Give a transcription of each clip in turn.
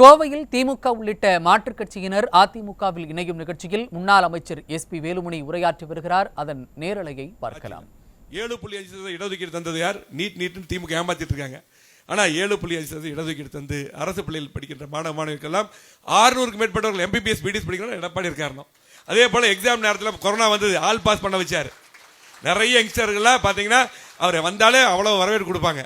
கோவையில் திமுக உள்ளிட்ட மாற்றுக் கட்சியினர் அதிமுகவில் இணையும் நிகழ்ச்சியில் முன்னாள் அமைச்சர் எஸ்பி வேலுமணி உரையாற்றி வருகிறார். அதன் நேரலையை பார்க்கலாம். 7.5% இடஒதுக்கீடு தந்தது யார்? நீட் திமுக ஏமாத்திட்டு இருக்காங்க. ஆனா 7.5% இடஒதுக்கீடு தந்து அரசு பள்ளியில் படிக்கின்ற மாணவர்களுக்கெல்லாம் 600க்கு மேற்பட்டவர்கள் MBBS BDS படிக்கணும் எடப்பாடி காரணம். அதே போல எக்ஸாம் நேரத்தில் கொரோனா வந்தது, ஆல் பாஸ் பண்ண வச்சாரு. நிறைய யங்ஸ்டர்கள்லாம் பார்த்தீங்கன்னா அவரை வந்தாலே அவ்வளவு வரவேற்பு கொடுப்பாங்க.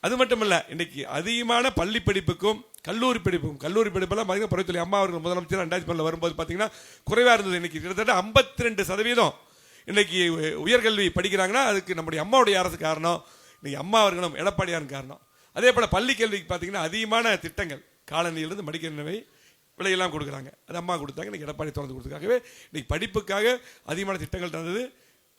அது மட்டும் இல்ல, இன்னைக்கு அதிகமான பள்ளி படிப்புக்கும் கல்லூரி படிப்பெல்லாம் பார்த்தீங்கன்னா புறத்துறை அம்மா அவர்கள் முதலமைச்சர் 2010 வரும்போது பார்த்தீங்கன்னா குறைவா இருந்தது. இன்னைக்கு கிட்டத்தட்ட 52% இன்னைக்கு உயர்கல்வி படிக்கிறாங்கன்னா அதுக்கு நம்முடைய அம்மாவுடைய அரசு காரணம். இன்னைக்கு அம்மா அவர்களும் எடப்பாடியார் காரணம். அதே போல பள்ளி கல்விக்கு பார்த்தீங்கன்னா அதிகமான திட்டங்கள் காலனியிலிருந்து மடிக்கணிவை விலையெல்லாம் கொடுக்குறாங்க. அது அம்மா கொடுத்தாங்க, இன்னைக்கு எடப்பாடி தொடர்ந்து கொடுத்துருக்காகவே இன்னைக்கு படிப்புக்காக அதிகமான திட்டங்கள் தந்தது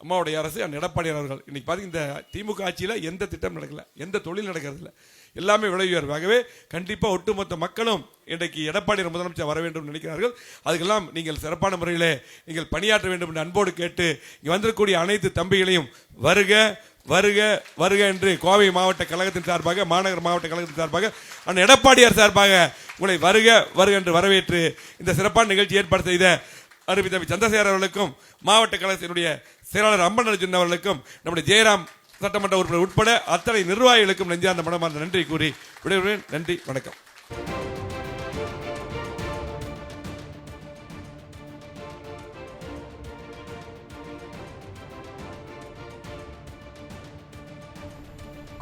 அம்மாவுடைய அரசு, அந்த எடப்பாடியார் அவர்கள். இன்னைக்கு பார்த்தீங்கன்னா இந்த திமுக ஆட்சியில் எந்த திட்டம் நடக்கல, எந்த தொழில் நடக்கிறது இல்லை, எல்லாமே விலை உயர்வாகவே கண்டிப்பாக ஒட்டுமொத்த மக்களும் இன்றைக்கு எடப்பாடியார் முதலமைச்சர் வர வேண்டும் நினைக்கிறார்கள். அதுக்கெல்லாம் நீங்கள் சிறப்பான முறையில் நீங்கள் பணியாற்ற வேண்டும் என்று அன்போடு கேட்டு இங்கே வந்திருக்கக்கூடிய அனைத்து தம்பிகளையும் வருக வருக வருக என்று கோவை மாவட்ட கழகத்தின் சார்பாக, மாநகர மாவட்ட கழகத்தின் சார்பாக, அந்த எடப்பாடியார் சார்பாக உங்களை வருக வருக என்று வரவேற்று இந்த சிறப்பான நிகழ்ச்சி ஏற்பாடு செய்த அருமை தம்பி சந்திரசேகர் அவர்களுக்கும், மாவட்ட கழகத்தினுடைய செயலாளர் அம்பன் அர்ஜுன் அவர்களுக்கும், நம்முடைய ஜெயராம் சட்டமன்ற உறுப்பினர் உட்பட அத்தனை நிர்வாகிகளுக்கும் நெஞ்சார்ந்த மனமார்ந்த நன்றி கூறி விடைபெறுகிறேன். நன்றி, வணக்கம்.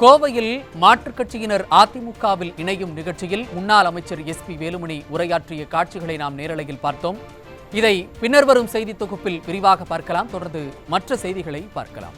கோவையில் மாற்றுக் கட்சியினர் அதிமுகவில் இணையும் நிகழ்ச்சியில் முன்னாள் அமைச்சர் எஸ்பி வேலுமணி உரையாற்றிய காட்சிகளை நாம் நேரலையில் பார்த்தோம். இதை பின்னர் வரும் செய்தி தொகுப்பில் விரிவாக பார்க்கலாம். தொடர்ந்து மற்ற செய்திகளை பார்க்கலாம்.